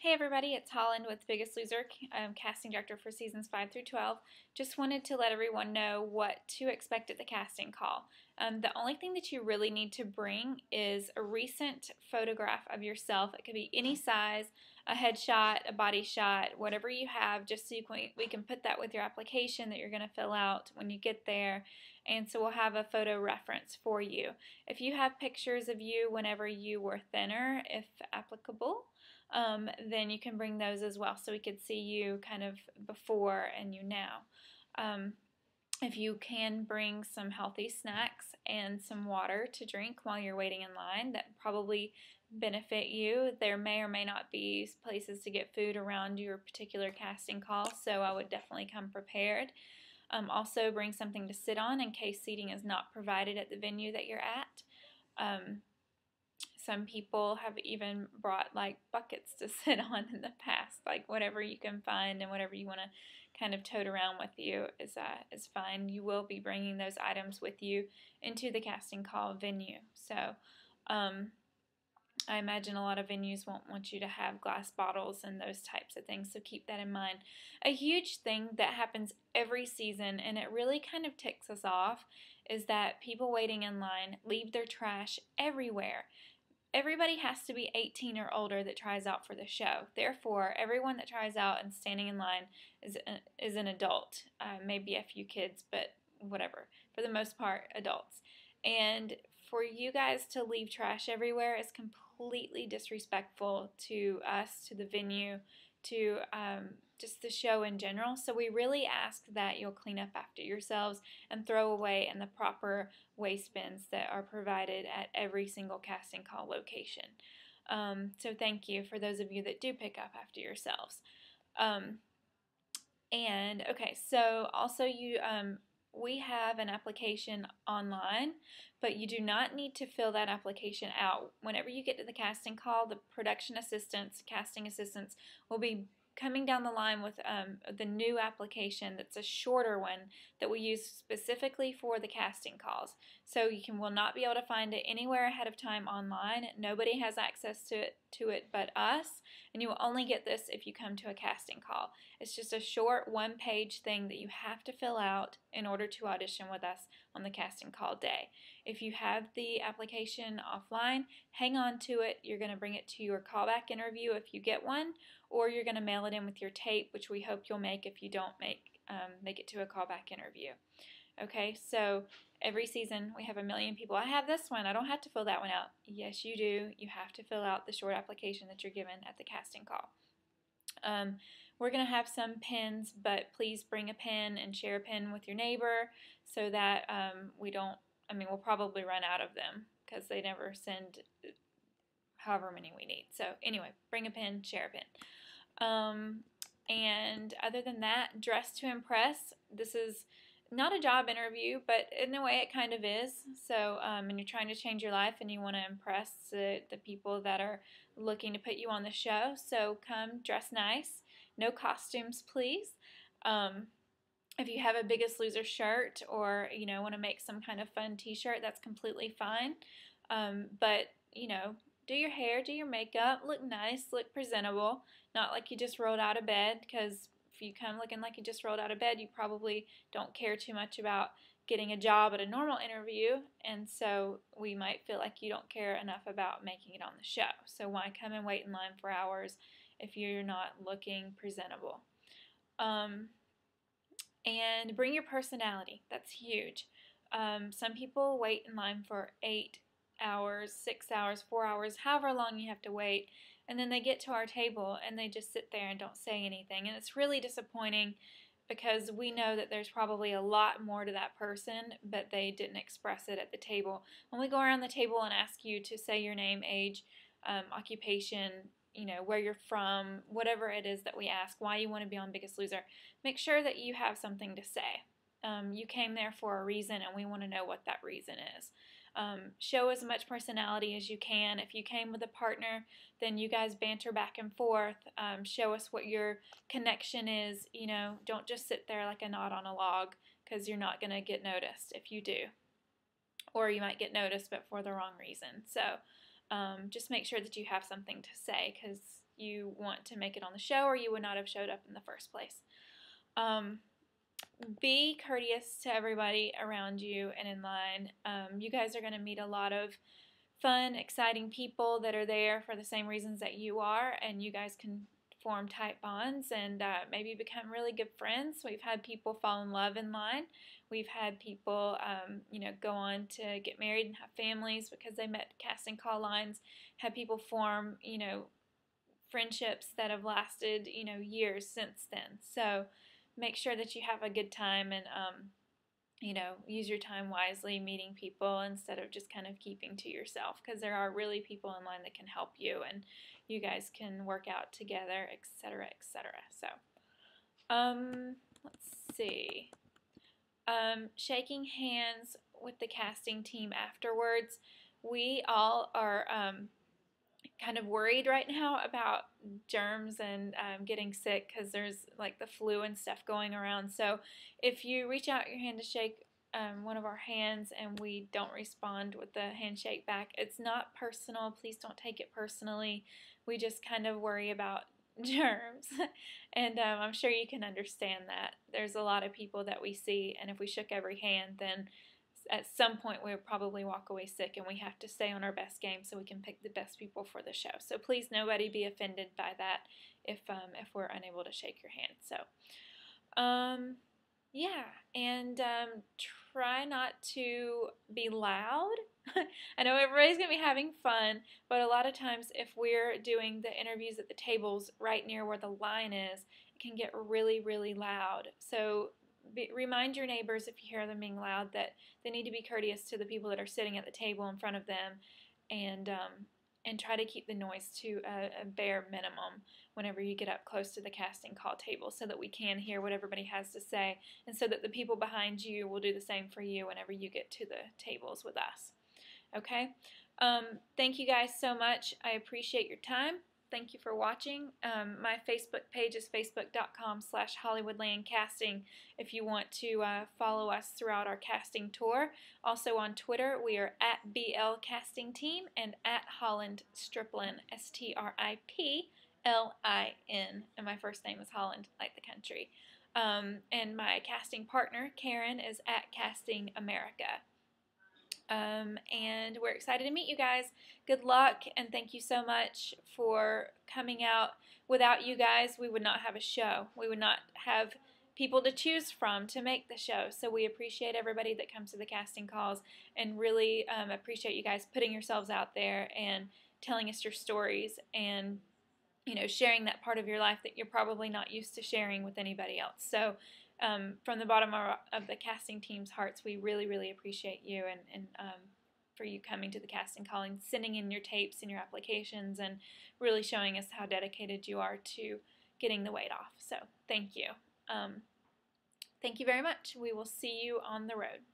Hey everybody, it's Holland with Biggest Loser, casting director for seasons 5 through 12. Just wanted to let everyone know what to expect at the casting call. The only thing that you really need to bring is a recent photograph of yourself. It could be any size, a headshot, a body shot, whatever you have, just so we can put that with your application that you're going to fill out when you get there. And so we'll have a photo reference for you. If you have pictures of you whenever you were thinner, if applicable, then you can bring those as well so we could see you kind of before and you now. If you can bring some healthy snacks and some water to drink while you're waiting in line, that probably benefit you. There may or may not be places to get food around your particular casting call, so I would definitely come prepared. Also bring something to sit on in case seating is not provided at the venue that you're at. Some people have even brought like buckets to sit on in the past, like whatever you can find and whatever you want to kind of tote around with you is fine. You will be bringing those items with you into the casting call venue. So I imagine a lot of venues won't want you to have glass bottles and those types of things, so keep that in mind. A huge thing that happens every season, and it really kind of ticks us off, is that people waiting in line leave their trash everywhere. Everybody has to be 18 or older that tries out for the show. Therefore, everyone that tries out and standing in line is an adult. Maybe a few kids, but whatever. For the most part, adults. And for you guys to leave trash everywhere is completely disrespectful to us, to the venue, to just the show in general. So we really ask that you'll clean up after yourselves and throw away in the proper waste bins that are provided at every single casting call location. So thank you for those of you that do pick up after yourselves. Okay, so also we have an application online, but you do not need to fill that application out. Whenever you get to the casting call, the production assistants, casting assistants will be coming down the line with the new application that's a shorter one that we use specifically for the casting calls. So you will not be able to find it anywhere ahead of time online. Nobody has access to it but us, and you will only get this if you come to a casting call. It's just a short one-page thing that you have to fill out in order to audition with us on the casting call day. If you have the application offline, hang on to it. You're going to bring it to your callback interview if you get one, or you're going to mail it in with your tape, which we hope you'll make if you don't make it to a callback interview. Okay, so every season we have 1 million people. I have this one. I don't have to fill that one out. Yes, you do. You have to fill out the short application that you're given at the casting call. We're going to have some pins, but please bring a pin and share a pin with your neighbor so that we'll probably run out of them because they never send however many we need. So anyway, bring a pin, share a pin. And other than that, dress to impress. This is not a job interview, but in a way it kind of is. So, and you're trying to change your life and you want to impress the people that are looking to put you on the show. So come dress nice. No costumes, please. If you have a Biggest Loser shirt or, want to make some kind of fun t-shirt, that's completely fine. But, do your hair, do your makeup, look nice, look presentable, not like you just rolled out of bed, because if you come looking like you just rolled out of bed, you probably don't care too much about getting a job at a normal interview, and so we might feel like you don't care enough about making it on the show. So why come and wait in line for hours if you're not looking presentable? And bring your personality. That's huge. Some people wait in line for 8 hours, 6 hours, 4 hours, however long you have to wait, and then they get to our table and they just sit there and don't say anything, and it's really disappointing because we know that there's probably a lot more to that person, but they didn't express it at the table. When we go around the table and ask you to say your name, age, occupation, where you're from, whatever it is that we ask, why you want to be on Biggest Loser, make sure that you have something to say. You came there for a reason, and we want to know what that reason is. Show as much personality as you can. If you came with a partner, then you guys banter back and forth. Show us what your connection is. Don't just sit there like a knot on a log, because you're not going to get noticed if you do. Or you might get noticed, but for the wrong reason. So just make sure that you have something to say, because you want to make it on the show, or you would not have showed up in the first place. Be courteous to everybody around you and in line. You guys are going to meet a lot of fun, exciting people that are there for the same reasons that you are, and you guys can form tight bonds and maybe become really good friends. We've had people fall in love in line. We've had people, go on to get married and have families because they met casting call lines. Had people form, friendships that have lasted, years since then. So make sure that you have a good time and, use your time wisely meeting people instead of just kind of keeping to yourself, because there are really people in line that can help you and you guys can work out together, etc., etc. So, let's see. Shaking hands with the casting team afterwards. We all are kind of worried right now about germs and getting sick because there's like the flu and stuff going around. So if you reach out your hand to shake one of our hands and we don't respond with the handshake back, it's not personal. Please don't take it personally. We just kind of worry about germs. And I'm sure you can understand that. There's a lot of people that we see, and if we shook every hand, then at some point we'll probably walk away sick, and we have to stay on our best game so we can pick the best people for the show. So please, nobody be offended by that if we're unable to shake your hand. So, yeah, and try not to be loud. I know everybody's going to be having fun, but a lot of times if we're doing the interviews at the tables right near where the line is, it can get really, really loud. So remind your neighbors, if you hear them being loud, that they need to be courteous to the people that are sitting at the table in front of them, and try to keep the noise to a bare minimum whenever you get up close to the casting call table, so that we can hear what everybody has to say, and so that the people behind you will do the same for you whenever you get to the tables with us. Okay? Thank you guys so much. I appreciate your time. Thank you for watching. My Facebook page is facebook.com/HollywoodlandCasting if you want to follow us throughout our casting tour. Also on Twitter, we are at BL Casting Team and at Holland Striplin, STRIPLIN. And my first name is Holland, like the country. And my casting partner, Karen, is at Casting America. And we're excited to meet you guys. Good luck, and thank you so much for coming out. Without you guys, we would not have a show. We would not have people to choose from to make the show. So we appreciate everybody that comes to the casting calls, and really appreciate you guys putting yourselves out there and telling us your stories, and sharing that part of your life that you're probably not used to sharing with anybody else. So from the bottom of the casting team's hearts, we really, really appreciate you, and for you coming to the casting call and sending in your tapes and your applications and really showing us how dedicated you are to getting the weight off. So thank you. Thank you very much. We will see you on the road.